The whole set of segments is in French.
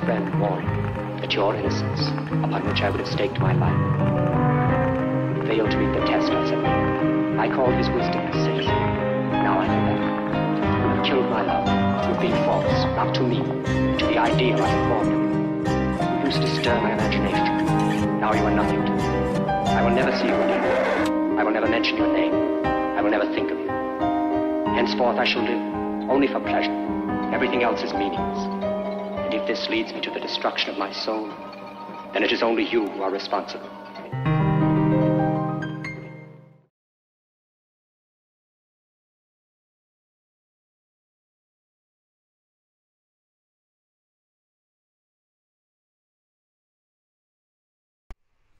friend warn you that your innocence, upon which I would have staked my life, would fail to meet the test I set. I called his wisdom sick. Now I know that. You have killed my love. You have been false, not to me, to the ideal I have formed of you. You used to stir my imagination. Now you are nothing to me. I will never see you again. I will never mention your name. I will never think of you. Henceforth I shall live only for pleasure. Everything else is meaningless. And if this leads me to the destruction of my soul, then it is only you who are responsible.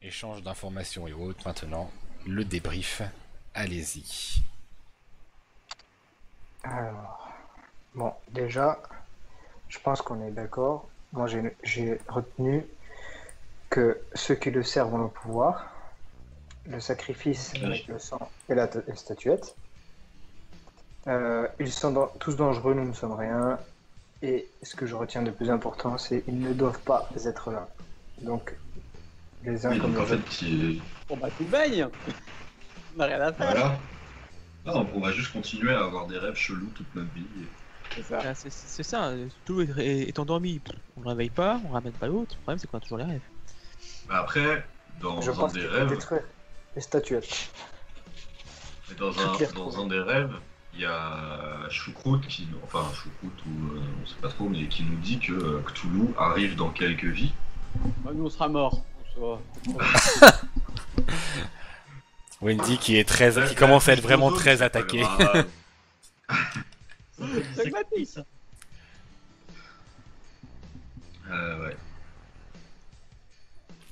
Échange d'informations et autres, maintenant, le débrief, allez-y. Alors, bon, déjà, je pense qu'on est d'accord. Moi, j'ai retenu que ceux qui le servent ont le pouvoir, le sacrifice avec le sang et la statuette. Ils sont tous dangereux, nous ne sommes rien. Et ce que je retiens de plus important, c'est qu'ils ne doivent pas être là. Donc, les uns Oui, comme donc en les autres. fait, Bon bah tu baignes. On n'a rien à faire. voilà. Ah, donc on va juste continuer à avoir des rêves chelous toute notre vie. C'est ça. Ah, c'est ça, tout est endormi, on ne réveille pas, on ramène pas l'autre, le problème c'est qu'on a toujours les rêves. Mais après, dans Je un pense des qu'il faut rêves, détruire les statuettes. mais dans toutes les dans retrouver. un des rêves, il y a Choucroute qui, enfin Choucroute ou on sait pas trop, mais qui nous dit que Cthulhu arrive dans quelques vies. Bah, nous on sera morts. Ça va. Wendy qui commence à être vraiment très attaquée. C'est pragmatique. ça. Ouais.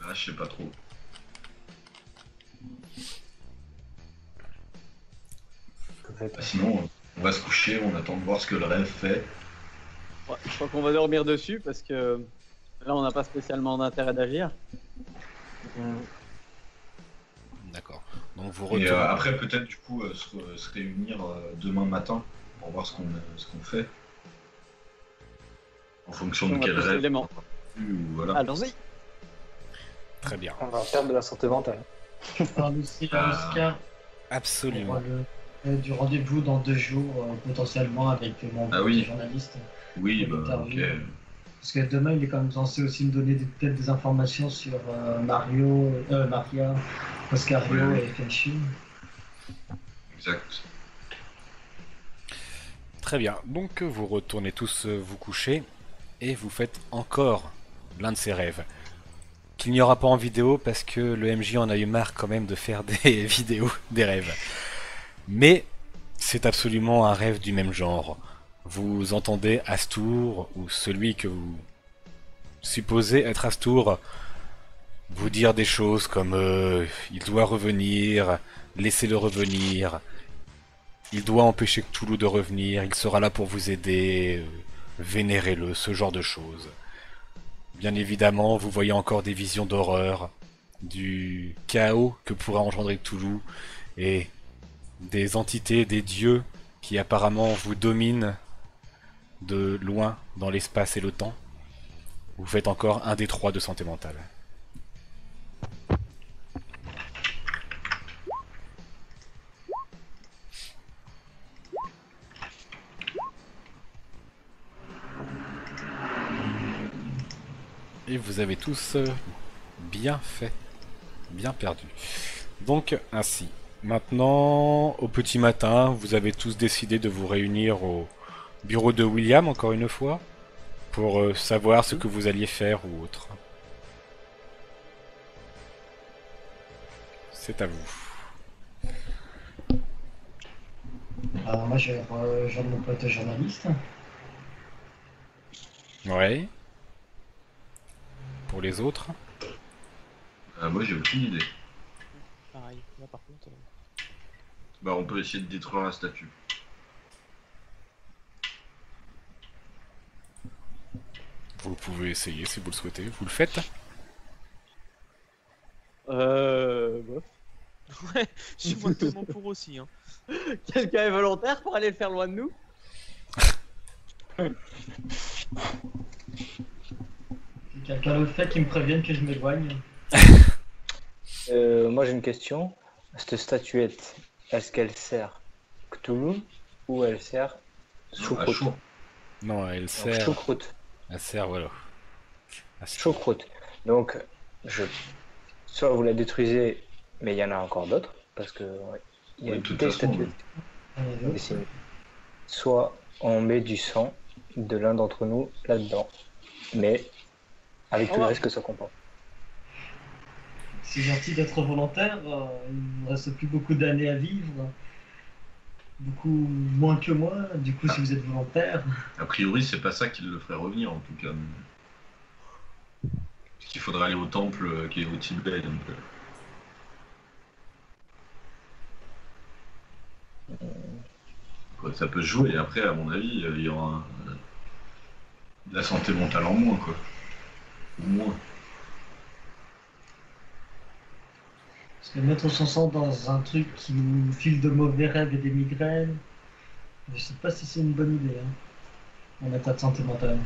Ah, je sais pas trop. Sinon, on va se coucher, on attend de voir ce que le rêve fait. Ouais, je crois qu'on va dormir dessus parce que là on n'a pas spécialement d'intérêt d'agir. D'accord. Donc vous Et retournez. après, peut-être du coup, se réunir demain matin pour voir ce qu'on fait. En fonction de On va quel pousser rêve. l'élément. Ou voilà. Allons-y. Très bien. On va perdre de la santé mentale. Parle aussi à Oscar pour Absolument. du rendez-vous dans 2 jours, potentiellement avec mon Ah oui. journaliste. Oui, pour bah ok. l'interview. Parce que demain, il est quand même censé aussi me donner peut-être des informations sur Maria, Oscario Oui. et Kenshin. Exact. Très bien. Donc vous retournez tous vous coucher et vous faites encore l'un de ces rêves. Qu'il n'y aura pas en vidéo parce que le MJ en a eu marre quand même de faire des vidéos des rêves. Mais c'est absolument un rêve du même genre. Vous entendez Astour, ou celui que vous supposez être Astour, vous dire des choses comme il doit revenir, laissez-le revenir, il doit empêcher Cthulhu de revenir, il sera là pour vous aider, vénérez-le, ce genre de choses. Bien évidemment, vous voyez encore des visions d'horreur, du chaos que pourra engendrer Cthulhu, et des entités, des dieux qui apparemment vous dominent de loin dans l'espace et le temps. Vous faites encore un des 3 de santé mentale. Et vous avez tous bien fait, bien perdu. Donc ainsi, maintenant au petit matin, vous avez tous décidé de vous réunir au bureau de William encore une fois pour savoir ce que vous alliez faire ou autre. C'est à vous. Alors moi, je vais rejoindre mon pote journaliste. Ouais. Pour les autres. Moi, j'ai aucune idée. Pareil, là par contre. Bah, on peut essayer de détruire la statue. Vous pouvez essayer si vous le souhaitez. Vous le faites? Bof. Ouais, je suis moitiément pour aussi. Hein. Quelqu'un est volontaire pour aller le faire loin de nous? Quelqu'un le fait qui me prévienne que je m'éloigne. Moi j'ai une question. Cette statuette, est-ce qu'elle sert Cthulhu ou elle sert Non, à Choucroute? chaud. Non, elle Donc, sert. Choucroute. Elle sert, voilà. Elle sert. Choucroute. Donc, je... soit vous la détruisez, mais il y en a encore d'autres, parce que ouais, il y a Oui, de toute des façon, statuettes dessinées. Soit on met du sang de l'un d'entre nous là-dedans, mais avec tout le reste que ça comporte. C'est gentil d'être volontaire. Il ne reste plus beaucoup d'années à vivre. Beaucoup moins que moi. Du coup, si vous êtes volontaire. A priori, c'est pas ça qui le ferait revenir en tout cas. Parce qu'il faudrait aller au temple qui est au Tibet. Donc, quoi, ça peut se jouer. Et après, à mon avis, il y aura de la santé mentale en moins, quoi. Ou moins. Parce que mettre son sang dans un truc qui nous file de mauvais rêves et des migraines, je sais pas si c'est une bonne idée. Hein, en état de santé mentale.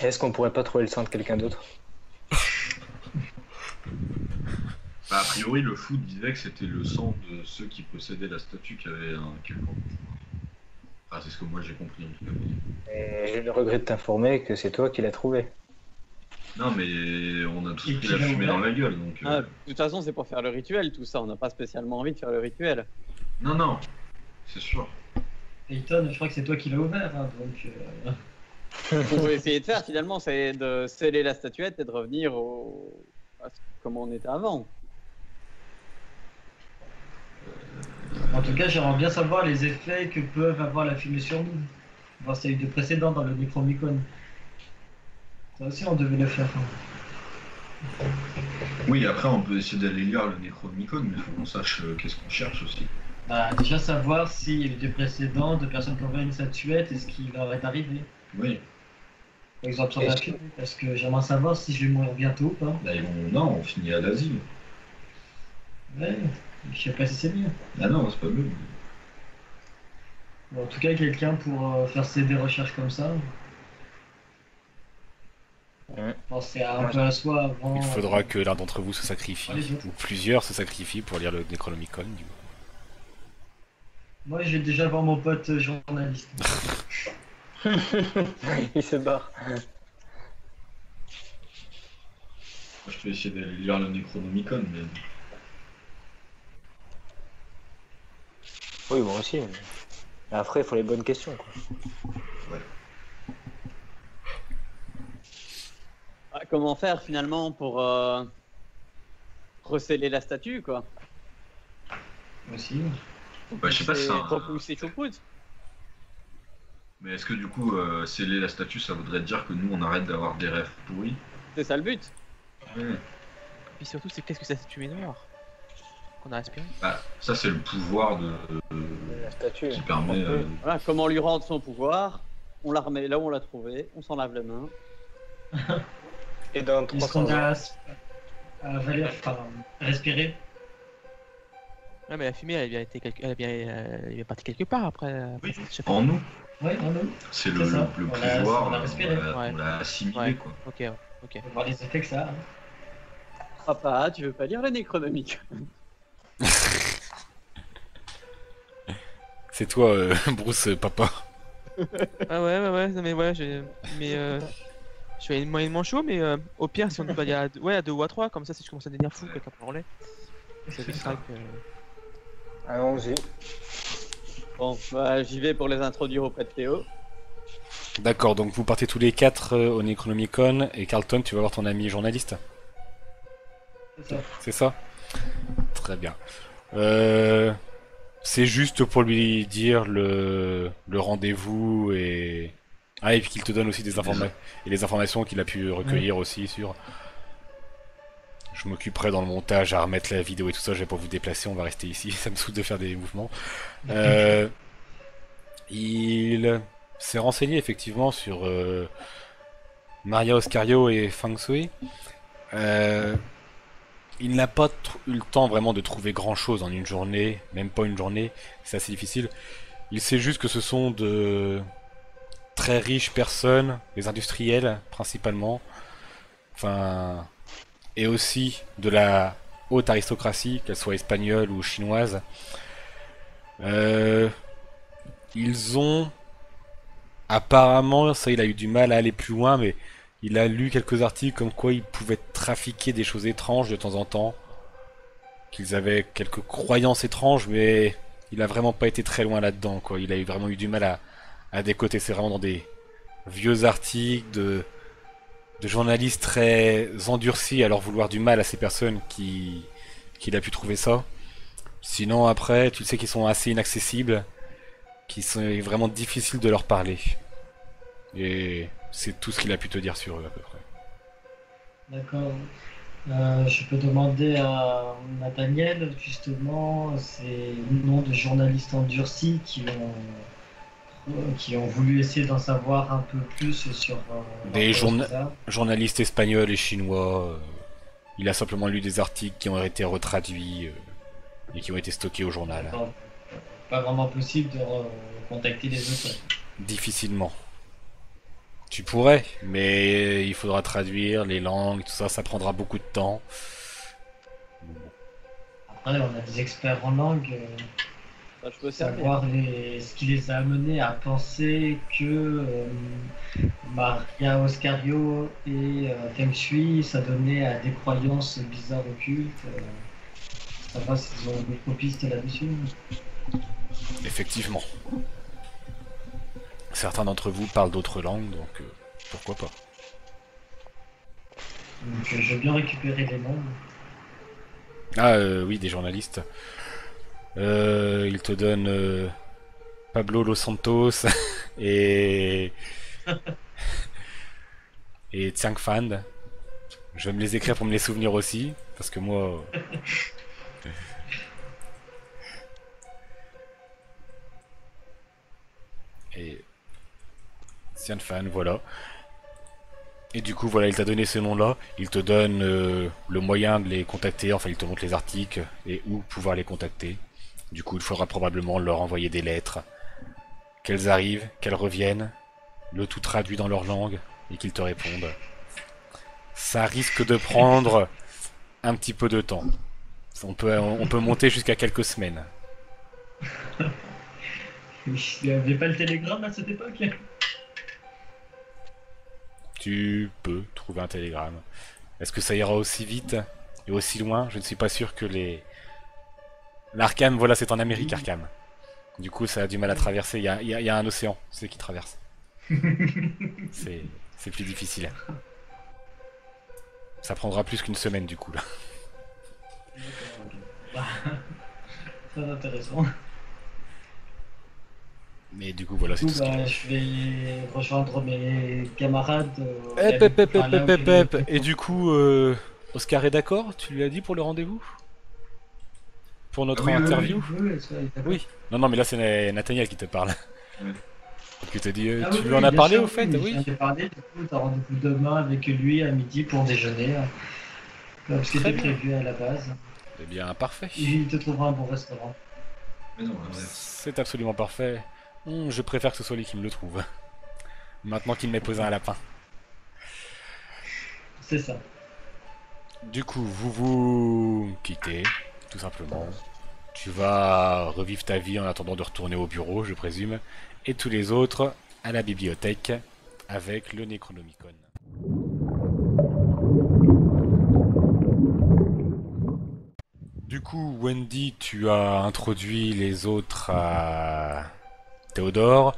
Est-ce qu'on pourrait pas trouver le sang de quelqu'un d'autre? Bah, a priori, le fou disait que c'était le sang de ceux qui possédaient la statue qui avait un quelconque pouvoir. Enfin, c'est ce que moi j'ai compris en tout cas. Et j'ai le regret de t'informer que c'est toi qui l'as trouvé. Non, mais on a tous Et pris qui la l'a fumée ouvert dans la gueule, donc. Ah, de toute façon, c'est pour faire le rituel, tout ça. On n'a pas spécialement envie de faire le rituel. Non, non, c'est sûr. Peyton, je crois que c'est toi qui l'as ouvert. Hein, donc, Ce qu'on peut essayer de faire finalement, c'est de sceller la statuette et de revenir comme on était avant. En tout cas, j'aimerais bien savoir les effets que peuvent avoir la fumée sur nous. Voir s'il y a eu de précédents dans le Necronomicon. Ça aussi, on devait le faire. Hein. Oui, après, on peut essayer d'aller lire le Necronomicon, mais il faut qu'on sache qu'est-ce qu'on cherche aussi. Bah, déjà savoir s'il y a eu des précédents de personnes qui ont vu une statuette et ce qui leur est arrivé. Oui, Par exemple, sur la fumée, parce que j'aimerais savoir si je vais mourir bientôt ou pas. là, non, on finit à l'asile. Ouais, je sais pas si c'est mieux. Ah non, c'est pas mieux. Bon, en tout cas, quelqu'un pour faire des recherches comme ça. Ouais. Penser un peu à soi avant. Il faudra que l'un d'entre vous se sacrifie, Les autres. ou plusieurs se sacrifient pour lire le Necronomicon. Du coup. Moi, je vais déjà voir mon pote journaliste. Il se barre. Moi, je peux essayer d'aller lire le Necronomicon, mais. Oui, moi aussi. Mais après, il faut les bonnes questions, quoi. Ah, comment faire finalement pour receller la statue, quoi? Aussi. Bah, je sais pas si C'est ça. repousser Choucroute. Mais est-ce que du coup, sceller la statue, ça voudrait dire que nous, on arrête d'avoir des rêves pourris? C'est ça le but. Ouais. Et surtout, c'est qu'est-ce que ça statue noire qu'on a respiré. Bah, ça, c'est le pouvoir La statue. qui permet. Voilà, comment lui rendre son pouvoir? On la remet là où on l'a trouvé, on s'en lave les mains. Et dans Est-ce 300 qu'on ans. a respirer? Ouais, mais la fumée, elle est bien partie quelque part après. Oui. Je sais pas. En nous, Oui, on nous. c'est C'est le ça. le On l'a- pouvoir, on l'a respiré. Ouais. on l'a assimilé, Ouais. quoi. Ok, ouais, ok. On va voir les effets que ça a. Hein. Papa, tu veux pas lire le Necronomicon? C'est toi, Bruce, papa. Ah ouais, non, mais ouais, je fais une moyennement chaud, mais au pire, si on peut aller à 2 ou à 3, comme ça, si je commence à devenir fou, quelqu'un peut relais. Ça évitera que. Allons-y. Bon, bah, j'y vais pour les introduire auprès de Théo. D'accord, donc vous partez tous les 4 au Necronomicon, et Carlton, tu vas voir ton ami journaliste. C'est ça. C'est ça? Très bien. C'est juste pour lui dire le rendez-vous et... Ah, et puis qu'il te donne aussi des informations et les informations qu'il a pu recueillir aussi sur... Je m'occuperai dans le montage à remettre la vidéo et tout ça, je vais pas vous déplacer, on va rester ici, ça me saoule de faire des mouvements. Il s'est renseigné effectivement sur Maria Oscario et Feng Shui. Il n'a pas eu le temps vraiment de trouver grand chose en une journée, même pas une journée, c'est assez difficile. Il sait juste que ce sont très riches personnes, les industriels principalement, enfin, et aussi de la haute aristocratie, qu'elle soit espagnole ou chinoise. Euh, Ils ont apparemment, ça il a eu du mal à aller plus loin, mais il a lu quelques articles comme quoi ils pouvaient trafiquer des choses étranges de temps en temps, qu'ils avaient quelques croyances étranges, mais il a vraiment pas été très loin là-dedans, quoi. Il a vraiment eu du mal à décoter. C'est vraiment dans des vieux articles de journalistes très endurcis à leur vouloir du mal à ces personnes qu'il a pu trouver ça. Sinon après, tu sais qu'ils sont assez inaccessibles, qu'ils sont vraiment difficiles de leur parler. Et c'est tout ce qu'il a pu te dire sur eux à peu près. D'accord. Je peux demander à Nathaniel, justement, ces noms de journalistes endurcis qui ont voulu essayer d'en savoir un peu plus sur Des leur ça. journalistes espagnols et chinois. Il a simplement lu des articles qui ont été retraduits et qui ont été stockés au journal. Pas vraiment possible de contacter les auteurs. Difficilement. Tu pourrais, mais il faudra traduire les langues, tout ça, ça prendra beaucoup de temps. Après, on a des experts en langue, Bah, je peux servir. savoir ce qui les a amenés à penser que Maria Oscario et Feng Shui, ça donnait à des croyances bizarres occultes. Savoir s'ils ont des pistes là-dessus. Effectivement. Certains d'entre vous parlent d'autres langues, donc pourquoi pas. Donc, je veux bien récupérer les noms. Ah oui, des journalistes. Il te donne Pablo Los Santos et et Xiang Fan. Je vais me les écrire pour me les souvenir aussi, parce que moi. Et Xiang Fan, voilà. Et du coup, voilà, il t'a donné ce nom-là. Il te donne le moyen de les contacter. Enfin, il te montre les articles et où pouvoir les contacter. Du coup, il faudra probablement leur envoyer des lettres. Qu'elles arrivent, qu'elles reviennent. Le tout traduit dans leur langue et qu'ils te répondent. Ça risque de prendre un petit peu de temps. On peut monter jusqu'à quelques semaines. Il n'y avait pas le télégramme à cette époque. Tu peux trouver un télégramme. Est-ce que ça ira aussi vite et aussi loin? Je ne suis pas sûr que les... L'Arkham, voilà, c'est en Amérique, Arkham. Du coup, ça a du mal à traverser. Il y a un océan, c'est qui traverse. C'est plus difficile. Ça prendra plus qu'une semaine, du coup, là. Très intéressant. Mais du coup, voilà, c'est Du tout coup, ce qu'il y a. je vais rejoindre mes camarades. Et du coup, Oscar est d'accord? Tu lui as dit pour le rendez-vous? Pour notre interview? Oui. Non, non, mais là, c'est Nathaniel qui te parle. Ouais. Qui te dit, tu lui en as parlé au fait? Oui. J'en ai parlé, du coup, t'as rendez-vous demain avec lui à midi pour déjeuner. Comme ce qui Très était bien. prévu à la base. Eh bien, parfait. Il te trouvera un bon restaurant. Mais non, l'inverse. C'est absolument parfait. Je préfère que ce soit lui qui me le trouve. Maintenant qu'il m'ait posé un lapin. C'est ça. Du coup, vous vous quittez, tout simplement. Tu vas revivre ta vie en attendant de retourner au bureau, je présume. Et tous les autres à la bibliothèque avec le Necronomicon. Du coup, Wendy, tu as introduit les autres à Théodore.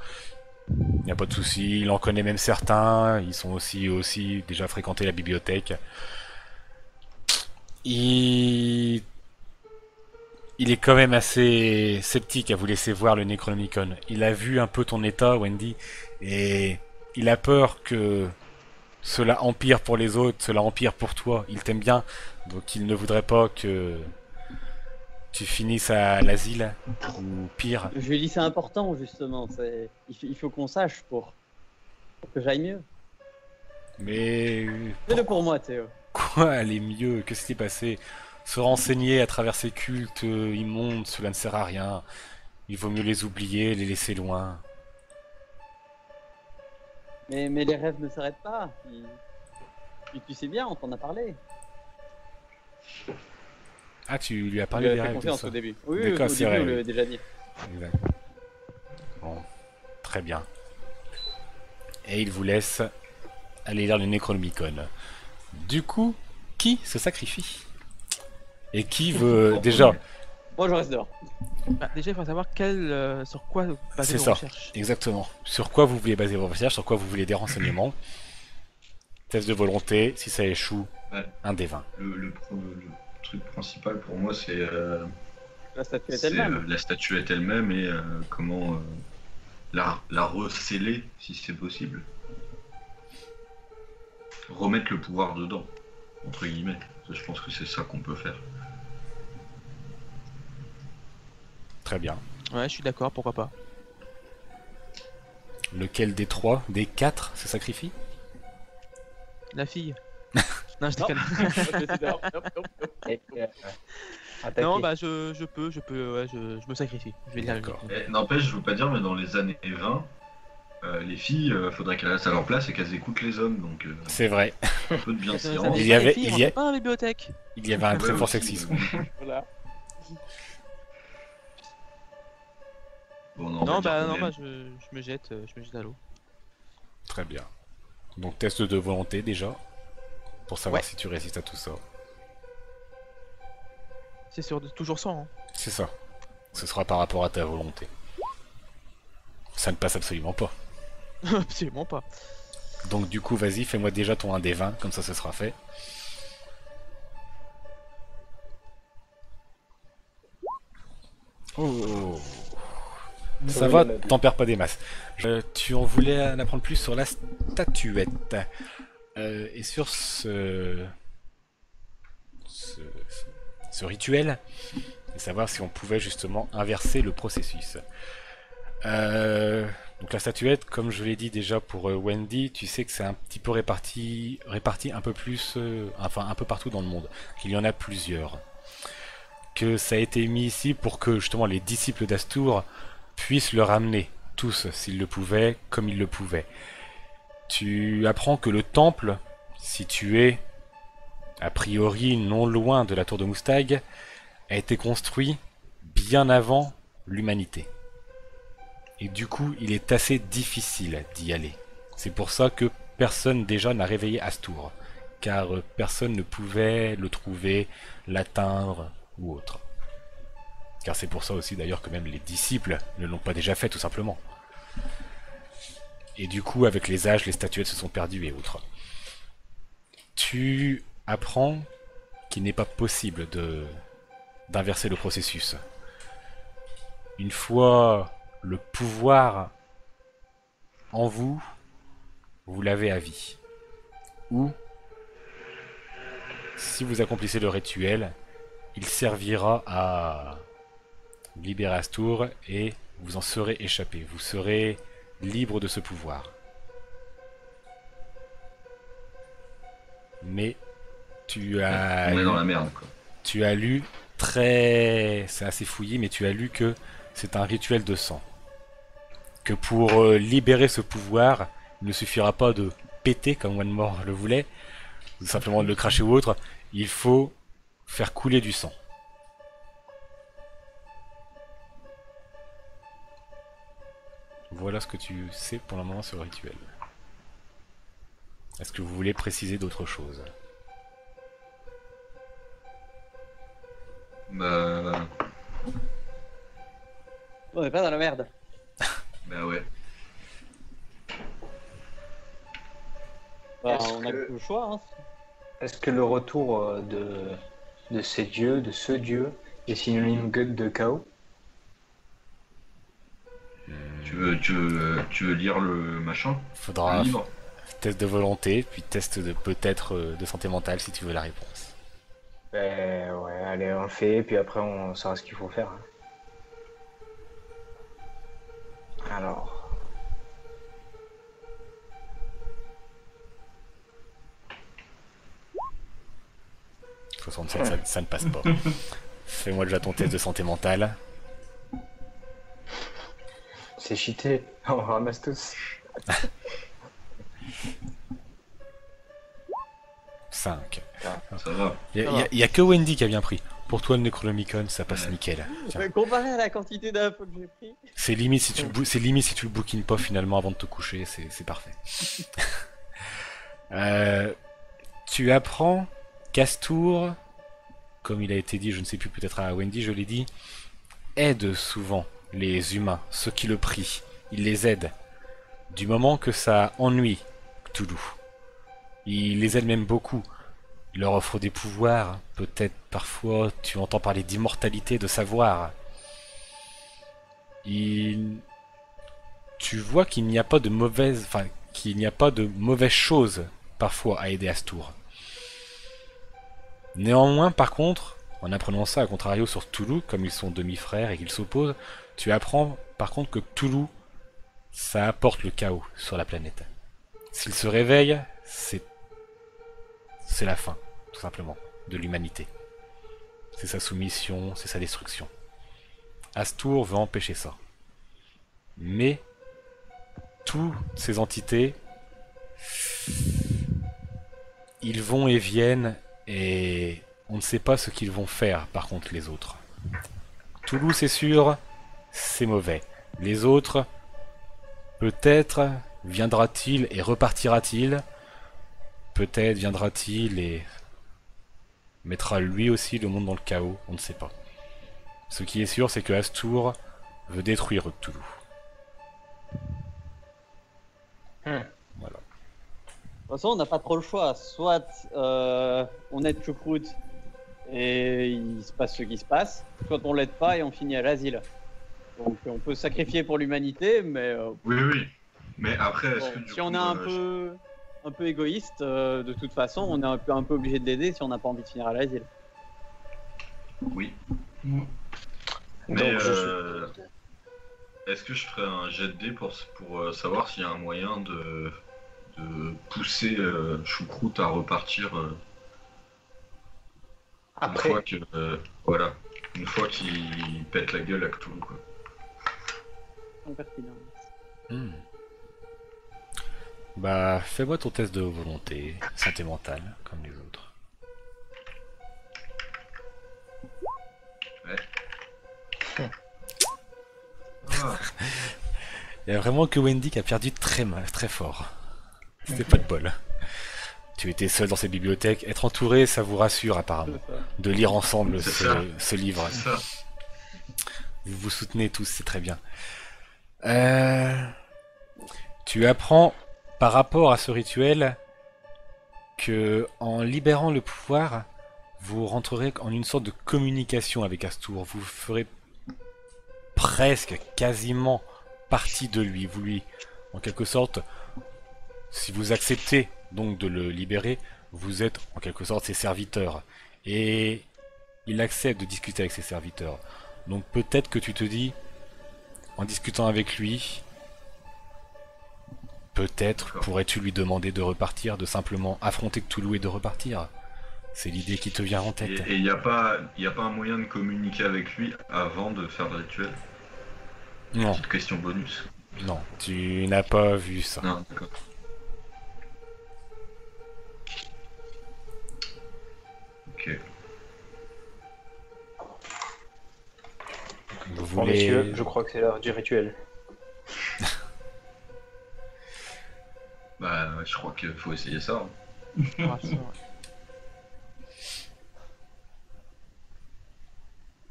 Il n'y a pas de souci, il en connaît même certains. Ils sont aussi déjà fréquenté la bibliothèque. Il est quand même assez sceptique à vous laisser voir le Necronomicon. Il a vu un peu ton état, Wendy, et il a peur que cela empire pour les autres, cela empire pour toi. Il t'aime bien, donc il ne voudrait pas que tu finisses à l'asile, ou pire. Je lui ai dit c'est important justement. Il faut qu'on sache pour que j'aille mieux. Mais Fais-le pour moi, Théo. quoi aller mieux? Que s'est passé? Se renseigner à travers ces cultes immondes, cela ne sert à rien. Il vaut mieux les oublier, les laisser loin. Mais les rêves ne s'arrêtent pas. Tu sais bien, on t'en a parlé. Ah, tu lui as Tu parlé lui des as fait rêves, confiance tout au ça. début. Oui, D'accord, au c'est début, vrai, on oui. l'avait déjà dit. Exact. Bon, très bien. Et il vous laisse aller lire le Necronomicon. Du coup, qui se sacrifie? Et qui veut déjà... Moi, je reste dehors. Bah, déjà, il faut savoir sur quoi baser C'est vos ça, recherches. exactement. Sur quoi vous voulez baser vos recherches, sur quoi vous voulez des renseignements. Test de volonté, si ça échoue, Ouais. un des 20. Le truc principal pour moi, c'est La statuette elle-même. la statuette elle-même et comment la recéler, si c'est possible. Remettre le pouvoir dedans, entre guillemets. Je pense que c'est ça qu'on peut faire. Très bien. Ouais, je suis d'accord, pourquoi pas. Lequel des 3, des 4 se sacrifie? La fille. Non, je Non. déconne. Je suis dehors. Hop, hop, hop. Et, attaquer. Non, bah je peux, ouais, je me sacrifie. Je vais dire D'accord. N'empêche, je veux pas dire, mais dans les années 20, les filles, faudrait qu'elles restent à leur place et qu'elles écoutent les hommes, donc C'est vrai, un peu de bienséance. Il y avait- il y a pas dans la bibliothèque. il y avait un très Ouais, fort aussi, sexisme. Voilà. Bon, non, on va Non, dire bah qu'on non, est- bah je me jette à l'eau. Très bien. Donc test de volonté déjà, pour savoir Ouais. si tu résistes à tout ça. C'est sûr, toujours 100. Hein. C'est ça. Ce sera par rapport à ta volonté. Ça ne passe absolument pas. Absolument pas. Donc du coup, vas-y, fais-moi déjà ton 1 des 20, comme ça ce sera fait. Oh. Ça va, t'en perds pas des masses. Tu en voulais en apprendre plus sur la statuette. Et sur ce rituel, et savoir si on pouvait justement inverser le processus. Donc la statuette, comme je l'ai dit déjà pour Wendy, tu sais que c'est un petit peu réparti un peu plus, enfin un peu partout dans le monde, qu'il y en a plusieurs. Que ça a été mis ici pour que justement les disciples d'Astour puissent le ramener, tous, s'ils le pouvaient, comme ils le pouvaient. Tu apprends que le temple, situé a priori non loin de la tour de Moustag, a été construit bien avant l'humanité. Et du coup, il est assez difficile d'y aller. C'est pour ça que personne déjà n'a réveillé Astour, car personne ne pouvait le trouver, l'atteindre ou autre. Car c'est pour ça aussi d'ailleurs que même les disciples ne l'ont pas déjà fait tout simplement. Et du coup, avec les âges, les statuettes se sont perdues et autres. Tu apprends qu'il n'est pas possible d'inverser le processus. Une fois le pouvoir en vous, vous l'avez à vie. Ou, si vous accomplissez le rituel, il servira à libérer Astour et vous en serez échappé. Vous serez libre de ce pouvoir. Mais tu as On est dans la merde, quoi. tu as lu très... C'est assez fouillé, mais tu as lu que c'est un rituel de sang. Que pour libérer ce pouvoir, il ne suffira pas de péter comme One More le voulait, ou simplement de le cracher ou autre, il faut faire couler du sang. Voilà ce que tu sais pour le moment sur le rituel. Est-ce que vous voulez préciser d'autres choses? Bah On est pas dans la merde. ouais. Bah, Est-ce on a que- le choix. Hein. Est-ce que le retour de ces dieux, de ce dieu, est synonyme de chaos? Tu veux lire le machin? Faudra Le livre? test de volonté, puis test de peut-être de santé mentale si tu veux la réponse. Ben ouais, allez, on le fait, puis après on saura ce qu'il faut faire. Hein. Alors. 67, ça ne passe pas. Fais-moi déjà ton test de santé mentale. C'est cheaté, on ramasse tous. 5. Ça va. Il y a que Wendy qui a bien pris. Pour toi, le Necronomicon, ça passe nickel. Tiens. Comparé à la quantité d'infos que j'ai pris. C'est limite si tu le bookines pas finalement avant de te coucher, c'est parfait. Tu apprends qu'Astour, comme il a été dit, je ne sais plus, peut-être à Wendy, je l'ai dit, aide souvent les humains, ceux qui le prient. Il les aide. Du moment que ça ennuie Cthulhu. Il les aide même beaucoup. Il leur offre des pouvoirs. Peut-être parfois tu entends parler d'immortalité, de savoir. Tu vois qu'il n'y a pas de mauvaise, choses parfois à aider Astour. Néanmoins, par contre, en apprenant ça, à contrario sur Cthulhu, comme ils sont demi-frères et qu'ils s'opposent, tu apprends par contre que Cthulhu, ça apporte le chaos sur la planète. S'il se réveille, c'est la fin, tout simplement, de l'humanité. C'est sa soumission, c'est sa destruction. Astour veut empêcher ça. Mais toutes ces entités, ils vont et viennent et on ne sait pas ce qu'ils vont faire par contre les autres. Cthulhu c'est sûr, c'est mauvais. Les autres, peut-être viendra-t-il et repartira-t-il. Peut-être viendra-t-il et mettra lui aussi le monde dans le chaos, on ne sait pas. Ce qui est sûr, c'est que Astour veut détruire Cthulhu. Voilà. De toute façon, on n'a pas trop le choix. Soit on aide Choucroute et il se passe ce qui se passe, soit on l'aide pas et on finit à l'asile. Donc on peut sacrifier pour l'humanité, mais Oui, oui. Mais après, est-ce bon, que du si coup, on est un peu égoïste, de toute façon, on est un peu obligé de l'aider si on n'a pas envie de finir à l'asile. Oui. Mm. Mais Donc, est-ce que je ferais un jet de dés pour savoir s'il y a un moyen de pousser Choucroute à repartir Après, une fois qu'il pète la gueule à Cthulhu, quoi. Impertinent. Bah, fais-moi ton test de volonté, santé mentale, comme les autres. Ah, Il y a vraiment que Wendy qui a perdu très fort. C'était pas de bol. Tu étais seul dans cette bibliothèque. Être entouré, ça vous rassure apparemment. De lire ensemble C'est ça. ce livre. c'est ça. Vous vous soutenez tous, c'est très bien. Tu apprends par rapport à ce rituel que en libérant le pouvoir, vous rentrerez en une sorte de communication avec Astour. Vous ferez presque, quasiment partie de lui. Vous lui, en quelque sorte, si vous acceptez donc de le libérer, vous êtes en quelque sorte ses serviteurs. Et il accepte de discuter avec ses serviteurs. Donc peut-être que tu te dis, en discutant avec lui, peut-être pourrais-tu lui demander de repartir, de simplement affronter Cthulhu et de repartir. C'est l'idée qui te vient en tête. Et il n'y a pas un moyen de communiquer avec lui avant de faire le rituel? Non, Petite question bonus. non, tu n'as pas vu ça. Non, d'accord. Ok. Vous bon, voulez... messieurs, je crois que c'est l'heure du rituel. Bah, je crois qu'il faut essayer ça. Hein. Ah, c'est vrai.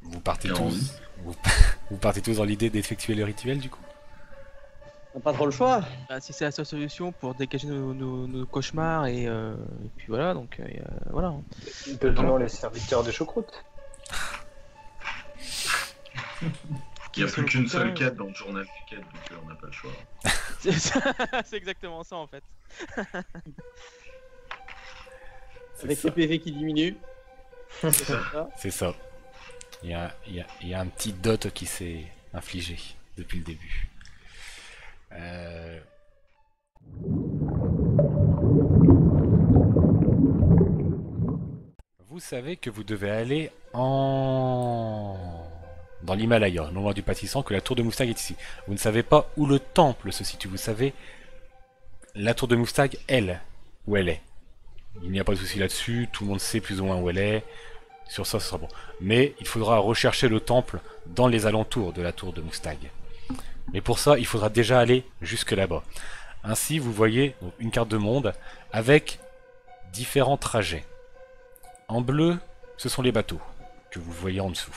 Vous partez Bien envie. tous... Vous partez tous dans l'idée d'effectuer le rituel du coup? On n'a pas trop le choix. Bah, si c'est la seule solution pour dégager nos cauchemars et puis voilà, donc voilà. Devenons les serviteurs de choucroute. Il n'y a plus qu'une seule quête dans le journal du quête, donc on n'a pas le choix. C'est ça- c'est exactement ça en fait. Avec les PV qui diminuent. C'est ça. C'est ça. Il y a un petit dot qui s'est infligé depuis le début. Vous savez que vous devez aller dans l'Himalaya, non loin du pâtissant, que la tour de Moustag est ici. Vous ne savez pas où le temple se situe, vous savez La tour de Moustag, elle, où elle est. Il n'y a pas de souci là-dessus, tout le monde sait plus ou moins où elle est. Sur ça, ce sera bon. Mais il faudra rechercher le temple dans les alentours de la tour de Moustag. Mais pour ça, il faudra déjà aller jusque là-bas. Ainsi, vous voyez donc, une carte de monde avec différents trajets. En bleu, ce sont les bateaux que vous voyez en dessous.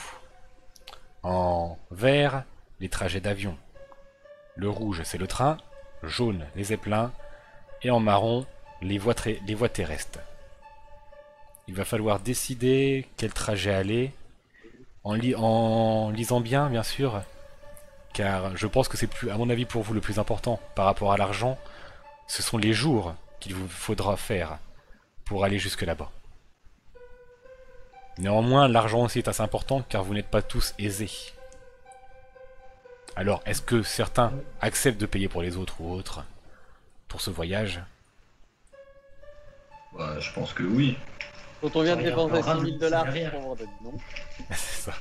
En vert, les trajets d'avion. Le rouge, c'est le train. Jaune, les zeppelins. Et en marron, les voies terrestres. Il va falloir décider quel trajet aller. En lisant bien sûr. Car je pense que c'est plus, à mon avis, pour vous le plus important par rapport à l'argent. Ce sont les jours qu'il vous faudra faire pour aller jusque là-bas. Néanmoins, l'argent aussi est assez important car vous n'êtes pas tous aisés. Alors, est-ce que certains acceptent de payer pour les autres ou autres pour ce voyage? Bah, je pense que oui. Quand on vient de Ça regarde dépenser pas 6 000 $ derrière. pour vendre non. C'est ça.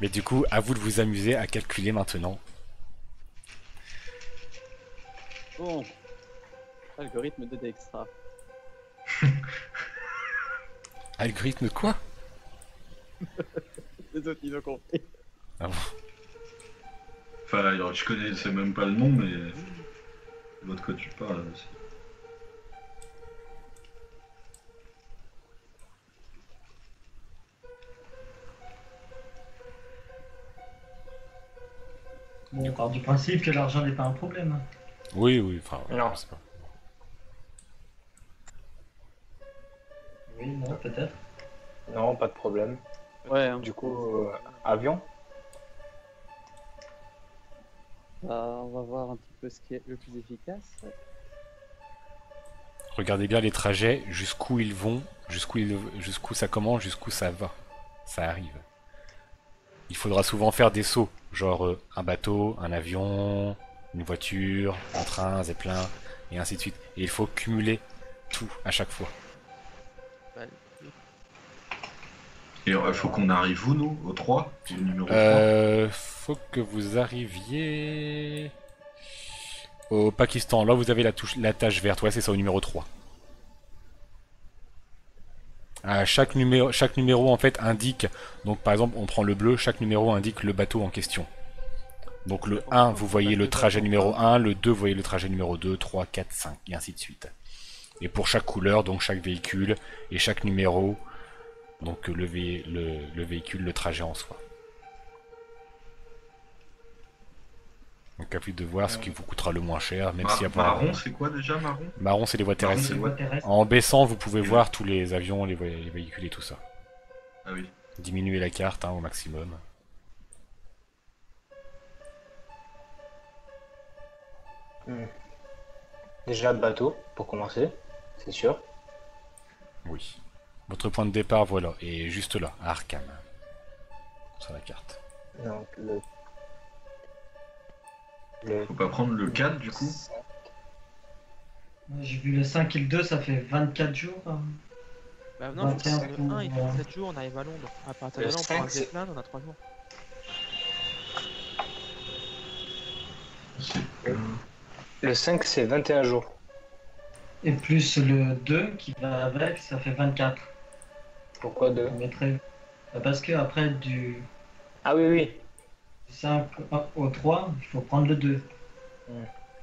Mais du coup, à vous de vous amuser à calculer maintenant. Bon. Algorithme de Dextra. Algorithme quoi? Les autres, ils ont compris. Ah bon. Enfin, alors, je connaissais même pas le nom, mais je vois de quoi tu parles. Bon, on part du principe que l'argent n'est pas un problème. Oui, enfin, Non. je sais pas. Oui, non, peut-être. Non, pas de problème. Ouais, hein. Du coup, avion? On va voir un petit peu ce qui est le plus efficace. Regardez bien les trajets, jusqu'où ils vont, jusqu'où ça commence, jusqu'où ça va. Ça arrive. Il faudra souvent faire des sauts, genre un bateau, un avion, une voiture, un train, un zeppelin, et ainsi de suite. Et il faut cumuler tout à chaque fois. Et il faut qu'on arrive où, nous? Au 3? Au numéro 3? Faut que vous arriviez au Pakistan. Là, vous avez la tâche verte. Ouais, c'est ça, au numéro 3. Chaque numéro en fait indique, donc par exemple on prend le bleu, chaque numéro indique le bateau en question. Donc le 1 vous voyez le trajet numéro 1, le 2 vous voyez le trajet numéro 2, 3, 4, 5 et ainsi de suite. Et pour chaque couleur, donc chaque véhicule et chaque numéro, donc le véhicule, le trajet en soi. Donc à plus de voir ce qui vous coûtera le moins cher, même s'il y a pas... Marron, c'est quoi déjà, marron? Marron c'est les voies Marron, terrestres. c'est Les voies terrestres. En baissant vous pouvez voir tous les avions, les véhicules et tout ça. Ah oui. Diminuer la carte au maximum. Déjà bateau, pour commencer, c'est sûr. Oui. Votre point de départ, voilà, est juste là, à Arkham. Sur la carte. Donc le Faut pas prendre le 4 du coup? J'ai vu le 5 et le 2, ça fait 24 jours. Hein. Bah non, faut 21 que le 1 il pour, fait 7 jours, on arrive à Londres. À partir de Le là, on prend un 5, c'est- zeppelin, on a 3 jours. Le 5 c'est 21 jours. Et plus le 2 qui va avec, ça fait 24. Pourquoi 2? On mettrait... Parce que après du Ah oui, oui. 5 au 3, il faut prendre le 2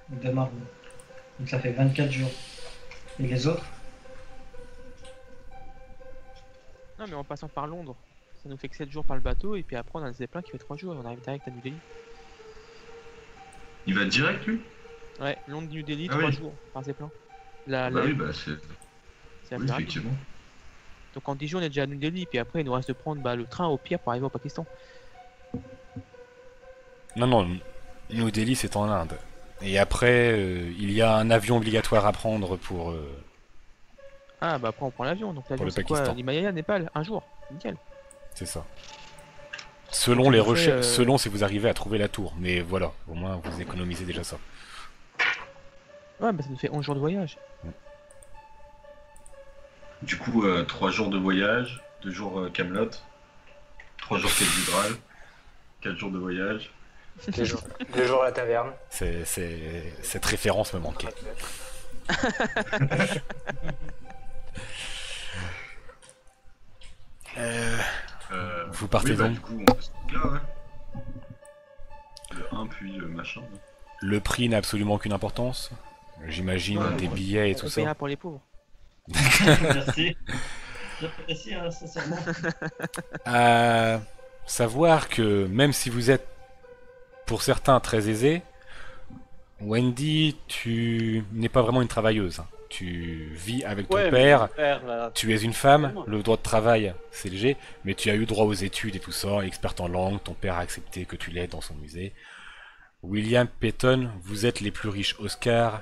de marron. Donc ça fait 24 jours. Et les autres? Non, mais en passant par Londres, ça nous fait que 7 jours par le bateau, et puis après on a un zeppelin qui fait 3 jours, et on arrive direct à New Delhi. Il va direct lui? Ouais, Londres-New Delhi, Ah 3 oui. jours par zeppelin. Bah oui, bah c'est. C'est Oui, assez rapide. effectivement. Donc en 10 jours, on est déjà à New Delhi, puis après, il nous reste de prendre le train au pire pour arriver au Pakistan. Non, New Delhi c'est en Inde. Et après, il y a un avion obligatoire à prendre pour... Ah, bah après, on prend l'avion. Donc l'avion, le c'est quoi? Pakistan. L'Himalaya, Népal, un jour. Nickel. C'est ça. Selon les Après, recherches, selon si vous arrivez à trouver la tour. Mais voilà, au moins vous économisez déjà ça. Ouais, bah ça nous fait 11 jours de voyage. Du coup, 3 jours de voyage, 2 jours Camelot, 3 jours cathédrale, 4 jours de voyage. Deux jours à la taverne. Cette référence me manquait. Vous partez oui, bah, donc. du coup, on fait ce truc-là, ouais. Le 1 puis le machin. Ouais. Le prix n'a absolument aucune importance. J'imagine Ouais, des ouais. billets et tout On ça. payera pour les pauvres. Merci. J'apprécie, hein, sincèrement. À savoir que même si vous êtes pour certains très aisés, Wendy, tu n'es pas vraiment une travailleuse. Tu vis avec ton Ouais, mais père, mon père, tu es une femme, Vraiment. le droit de travail c'est léger, mais tu as eu droit aux études et tout ça, experte en langue, ton père a accepté que tu l'aides dans son musée. William Peyton, vous êtes les plus riches. Oscar,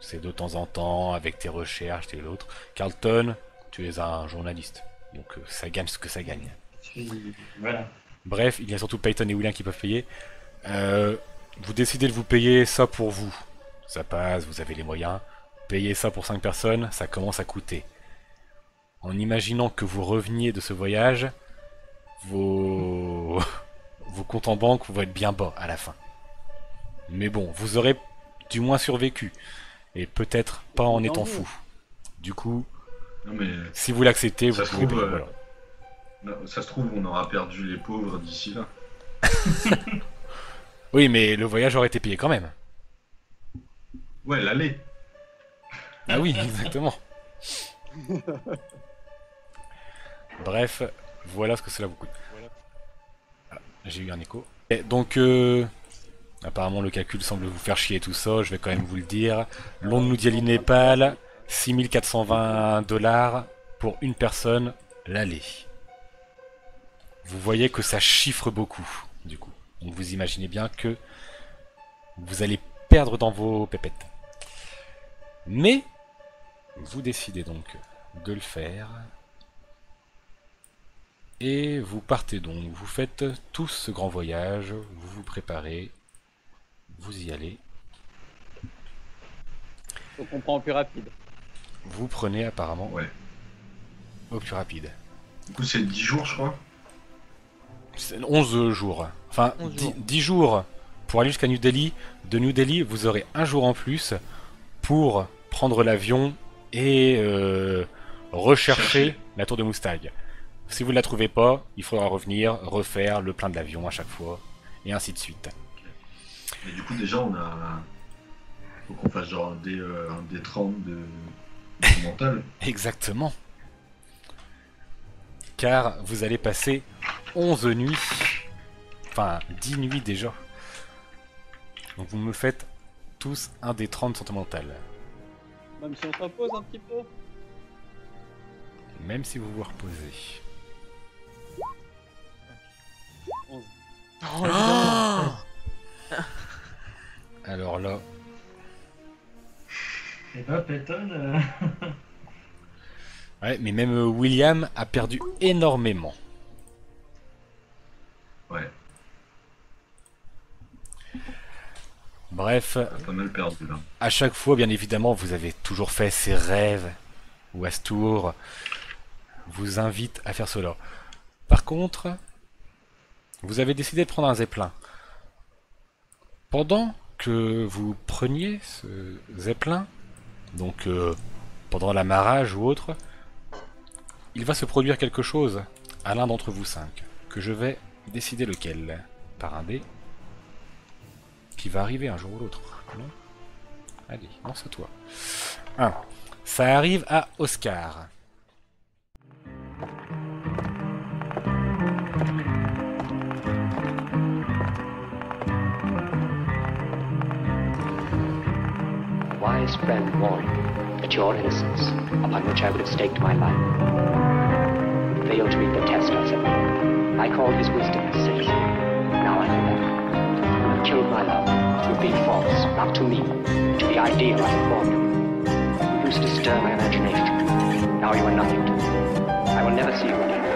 c'est de temps en temps avec tes recherches et l'autre. Carlton, tu es un journaliste, donc ça gagne ce que ça gagne. Voilà. Bref, il y a surtout Peyton et William qui peuvent payer. Vous décidez de vous payer ça pour vous. Ça passe, vous avez les moyens. Payer ça pour 5 personnes, ça commence à coûter. En imaginant que vous reveniez de ce voyage, vos comptes en banque vont être bien bas à la fin. Mais bon, vous aurez du moins survécu. Et peut-être pas en étant fou. Du coup, Non, mais si vous l'acceptez, vous ça se pouvez trouve, payer. Voilà. non, ça se trouve, on aura perdu les pauvres d'ici là. Oui, mais le voyage aurait été payé quand même. Ouais, l'aller. Ah oui, exactement. Bref, voilà ce que cela vous coûte. Ah, j'ai eu un écho. Et donc, apparemment le calcul semble vous faire chier et tout ça, je vais quand même vous le dire. Londres New Delhi Népal, 6420 $ pour une personne, l'aller. Vous voyez que ça chiffre beaucoup, du coup. Donc vous imaginez bien que vous allez perdre dans vos pépettes. Mais, vous décidez donc de le faire. Et vous partez donc, vous faites tout ce grand voyage, vous vous préparez, vous y allez. Faut qu'on prend au plus rapide. Vous prenez apparemment Ouais. au plus rapide. Du coup, c'est 10 jours, je crois. C'est 11 jours. Enfin, 11 10, jours. 10 jours pour aller jusqu'à New Delhi. De New Delhi, vous aurez un jour en plus pour prendre l'avion et rechercher Chercher. la tour de Moustag. Si vous ne la trouvez pas, il faudra revenir, refaire le plein de l'avion à chaque fois, et ainsi de suite. Et du coup, déjà, on a. Faut qu'on fasse genre un D30 de mental. Exactement. Car vous allez passer 11 nuits, enfin 10 nuits déjà. Donc vous me faites tous un des 30 sentimental. Même si on se repose un petit peu. Même si vous vous reposez. 11. Oh, non. Alors là, Et bah, Peyton, ouais, mais même William a perdu énormément. Ouais, Bref, on a pas mal perdu là. à chaque fois, bien évidemment, vous avez toujours fait ces rêves où Astour vous invite à faire cela. Par contre, vous avez décidé de prendre un zeppelin. Pendant que vous preniez ce zeppelin, donc pendant l'amarrage ou autre, il va se produire quelque chose à l'un d'entre vous 5, que je vais décider lequel, par un dé, qui va arriver un jour ou l'autre. Non ? Allez, lance à toi. 1. Ça arrive à Oscar. A wise friend warned me that your innocence, upon which I would have staked my life, would fail to meet the test, I said. I called his wisdom a citizen. Now I know that. You have killed my love. You have been false, not to me, but to the ideal I formed. You used to stir my imagination. Now you are nothing to me. I will never see you again.